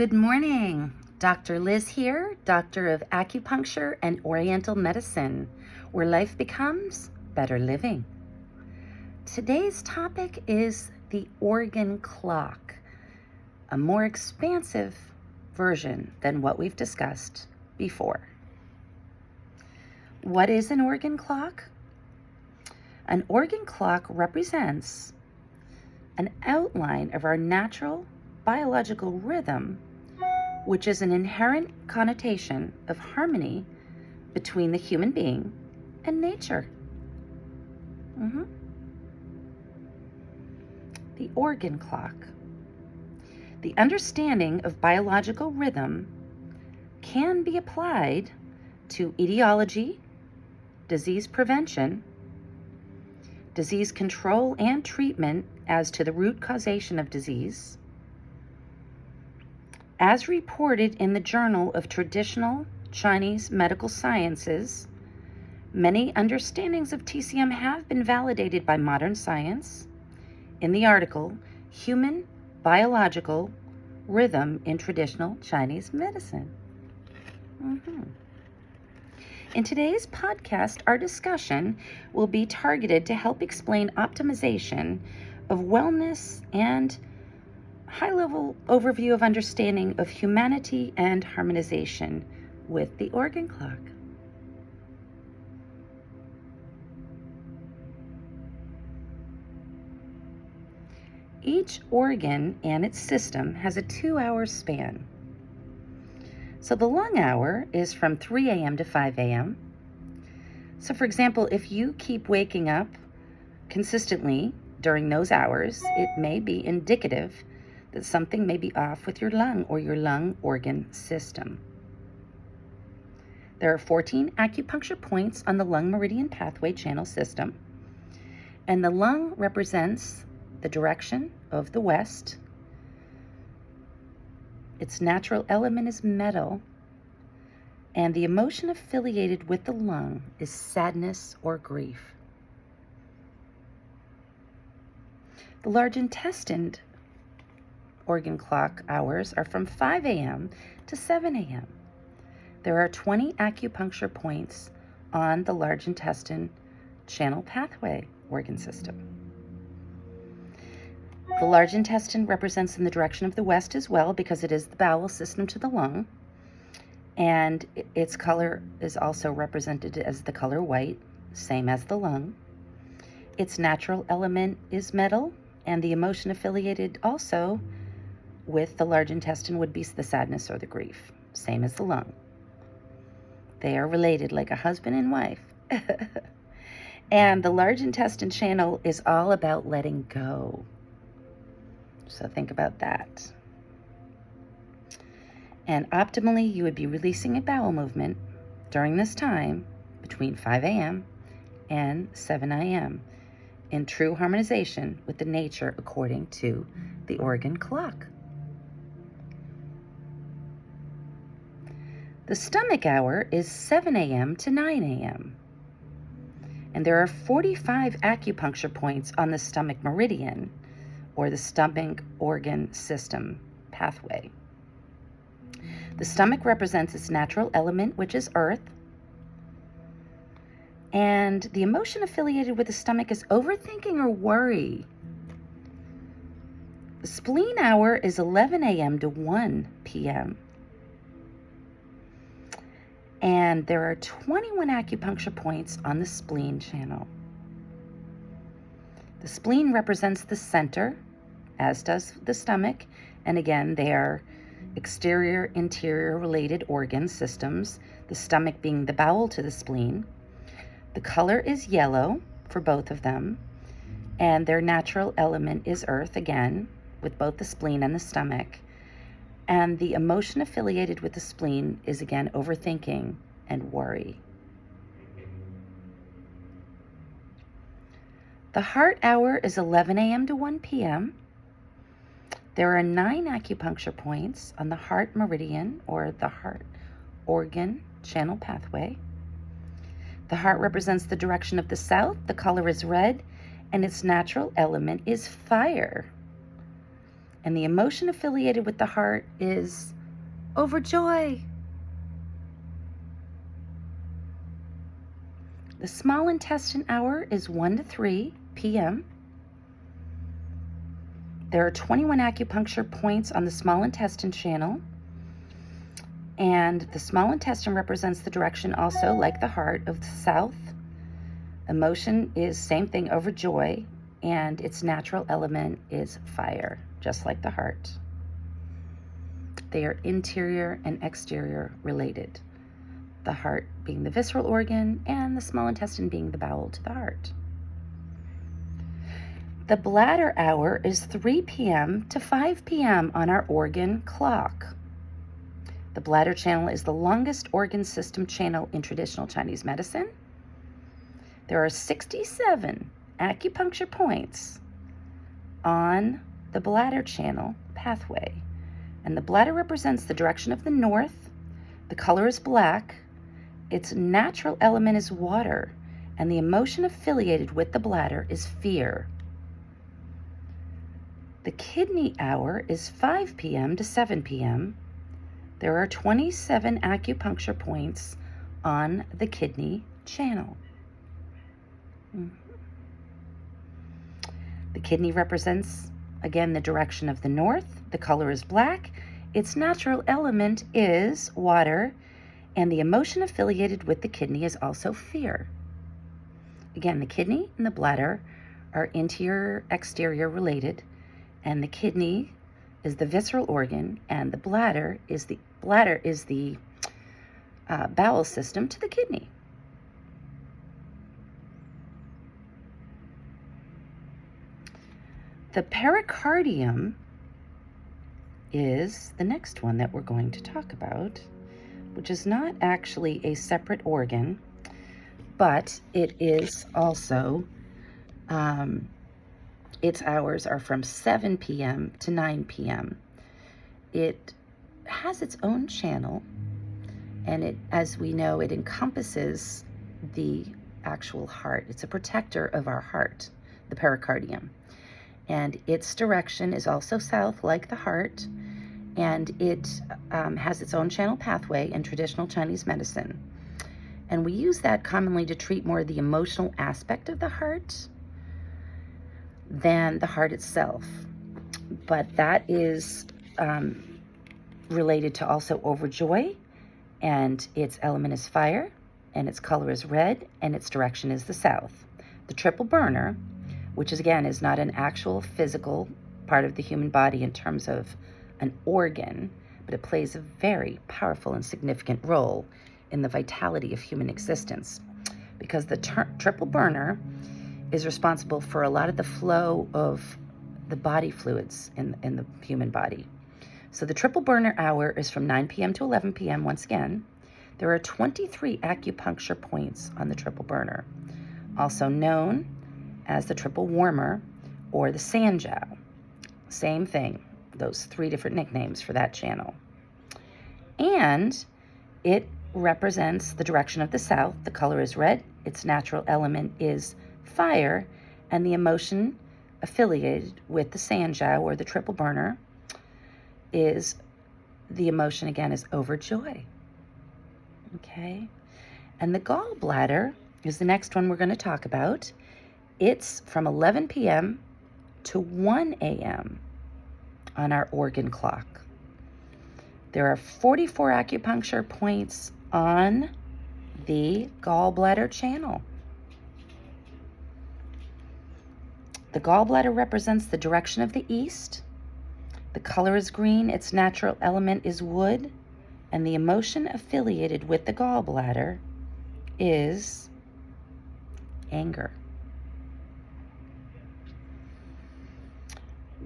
Good morning. Dr. Liz here, Doctor of Acupuncture and Oriental Medicine, where life becomes better living. Today's topic is the organ clock, a more expansive version than what we've discussed before. What is an organ clock? An organ clock represents an outline of our natural biological rhythm, which is an inherent connotation of harmony between the human being and nature. The organ clock. The understanding of biological rhythm can be applied to etiology, disease prevention, disease control and treatment as to the root causation of disease. As reported in the Journal of Traditional Chinese Medical Sciences, many understandings of TCM have been validated by modern science in the article, Human Biological Rhythm in Traditional Chinese Medicine. In today's podcast, our discussion will be targeted to help explain optimization of wellness and high-level overview of understanding of humanity and harmonization with the organ clock. Each organ and its system has a 2-hour span. So the lung hour is from 3 a.m. to 5 a.m. So for example, if you keep waking up consistently during those hours, it may be indicative that something may be off with your lung or your lung organ system. There are 14 acupuncture points on the lung meridian pathway channel system, and the lung represents the direction of the west. Its natural element is metal, and the emotion affiliated with the lung is sadness or grief. The large intestine organ clock hours are from 5 a.m. to 7 a.m. There are 20 acupuncture points on the large intestine channel pathway organ system. The large intestine represents in the direction of the west as well, because it is the bowel system to the lung, and its color is also represented as the color white, same as the lung. Its natural element is metal, and the emotion affiliated also with the large intestine would be the sadness or the grief, same as the lung. They are related like a husband and wife. And the large intestine channel is all about letting go. So think about that. And optimally, you would be releasing a bowel movement during this time between 5 a.m. and 7 a.m. in true harmonization with the nature according to the organ clock. The stomach hour is 7 a.m. to 9 a.m. And there are 45 acupuncture points on the stomach meridian, or the stomach organ system pathway. The stomach represents its natural element, which is earth. And the emotion affiliated with the stomach is overthinking or worry. The spleen hour is 11 a.m. to 1 p.m. And there are 21 acupuncture points on the spleen channel. The spleen represents the center, as does the stomach. And again, they are exterior-interior related organ systems, the stomach being the bowel to the spleen. The color is yellow for both of them, and their natural element is earth, again, with both the spleen and the stomach. And the emotion affiliated with the spleen is, again, overthinking and worry. The heart hour is 11 a.m. to 1 p.m. There are 9 acupuncture points on the heart meridian, or the heart organ channel pathway. The heart represents the direction of the south, the color is red, and its natural element is fire. And the emotion affiliated with the heart is overjoy. The small intestine hour is 1 to 3 p.m. There are 21 acupuncture points on the small intestine channel. And the small intestine represents the direction also, like the heart, of the south. Emotion is same thing, overjoy, and its natural element is fire, just like the heart. They are interior and exterior related. The heart being the visceral organ and the small intestine being the bowel to the heart. The bladder hour is 3 p.m. to 5 p.m. on our organ clock. The bladder channel is the longest organ system channel in traditional Chinese medicine. There are 67 acupuncture points on the bladder channel pathway. And the bladder represents the direction of the north. The color is black. Its natural element is water. And the emotion affiliated with the bladder is fear. The kidney hour is 5 p.m. to 7 p.m. There are 27 acupuncture points on the kidney channel. The kidney represents, again, the direction of the north. The color is black. Its natural element is water, and the emotion affiliated with the kidney is also fear. Again, the kidney and the bladder are interior-exterior related, and the kidney is the visceral organ, and the bladder is the bowel system to the kidney. The pericardium is the next one that we're going to talk about, which is not actually a separate organ, but it is also, its hours are from 7 p.m. to 9 p.m. It has its own channel, and it, as we know, it encompasses the actual heart. It's a protector of our heart, the pericardium. And its direction is also south, like the heart, and it has its own channel pathway in traditional Chinese medicine. And we use that commonly to treat more of the emotional aspect of the heart than the heart itself. But that is related to also overjoy, and its element is fire, and its color is red, and its direction is the south. The triple burner, which is again is not an actual physical part of the human body in terms of an organ, but it plays a very powerful and significant role in the vitality of human existence, because the triple burner is responsible for a lot of the flow of the body fluids in the human body. So the triple burner hour is from 9 p.m. to 11 p.m. Once again, there are 23 acupuncture points on the triple burner, also known as the triple warmer or the Sanjiao. Same thing, those 3 different nicknames for that channel. And it represents the direction of the south. The color is red. Its natural element is fire, and the emotion affiliated with the Sanjiao or the triple burner is, the emotion again is overjoy. Okay, and the gallbladder is the next one we're going to talk about. It's from 11 p.m. to 1 a.m. on our organ clock. There are 44 acupuncture points on the gallbladder channel. The gallbladder represents the direction of the east. The color is green. Its natural element is wood. And the emotion affiliated with the gallbladder is anger,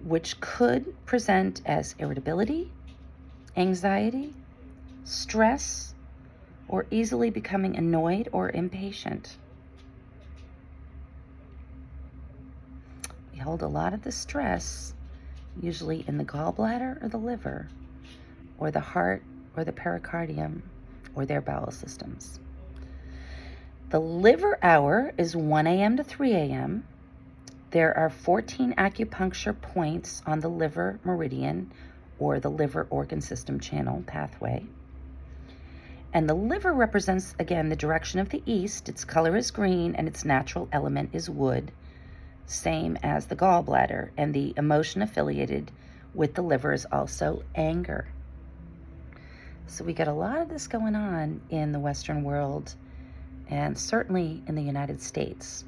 which could present as irritability, anxiety, stress, or easily becoming annoyed or impatient. We hold a lot of the stress usually in the gallbladder or the liver or the heart or the pericardium or their bowel systems. The liver hour is 1 a.m. to 3 a.m. There are 14 acupuncture points on the liver meridian or the liver organ system channel pathway. And the liver represents, again, the direction of the east. Its color is green and its natural element is wood, same as the gallbladder. And the emotion affiliated with the liver is also anger. So we got a lot of this going on in the Western world and certainly in the United States.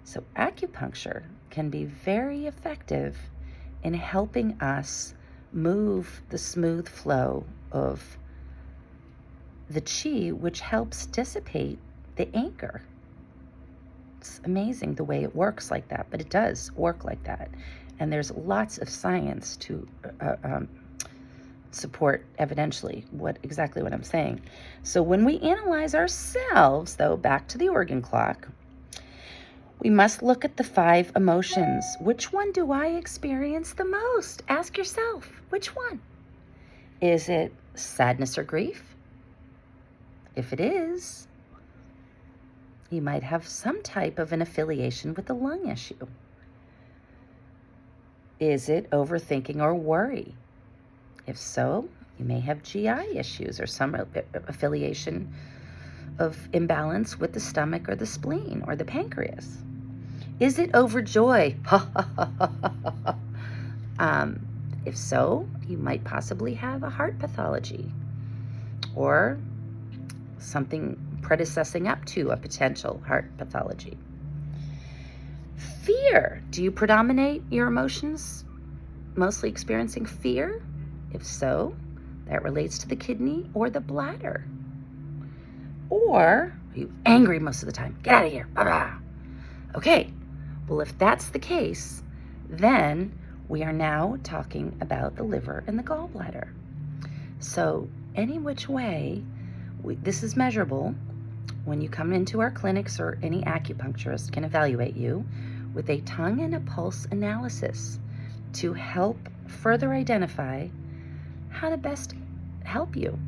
So acupuncture can be very effective in helping us move the smooth flow of the chi, which helps dissipate the anger. It's amazing the way it works like that, but it does work like that. And there's lots of science to support evidentially exactly what I'm saying. So when we analyze ourselves, though, back to the organ clock, we must look at the 5 emotions. Which one do I experience the most? Ask yourself, which one? Is it sadness or grief? If it is, you might have some type of an affiliation with the lung issue. Is it overthinking or worry? If so, you may have GI issues or some affiliation of imbalance with the stomach or the spleen or the pancreas. Is it overjoy? If so, you might possibly have a heart pathology or something predecessing up to a potential heart pathology. Fear. Do you predominate your emotions, mostly experiencing fear? If so, that relates to the kidney or the bladder. Or are you angry most of the time? Get out of here. Blah-blah. Okay, well, if that's the case, then we are now talking about the liver and the gallbladder. So any which way, this is measurable. When you come into our clinics, or any acupuncturist can evaluate you with a tongue and a pulse analysis to help further identify how to best help you.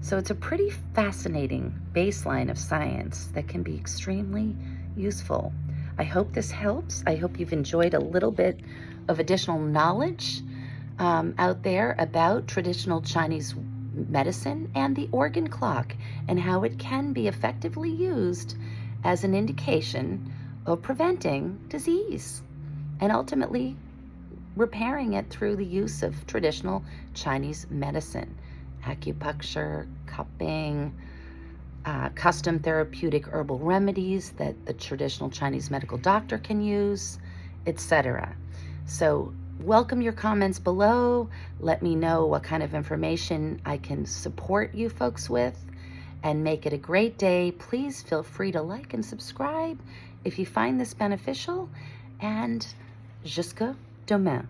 So it's a pretty fascinating baseline of science that can be extremely useful. I hope this helps. I hope you've enjoyed a little bit of additional knowledge out there about traditional Chinese medicine and the organ clock and how it can be effectively used as an indication of preventing disease and ultimately repairing it through the use of traditional Chinese medicine, acupuncture, cupping, custom therapeutic herbal remedies that the traditional Chinese medical doctor can use, etc. So welcome your comments below. Let me know what kind of information I can support you folks with and make it a great day. Please feel free to like and subscribe if you find this beneficial, and jusqu'à demain.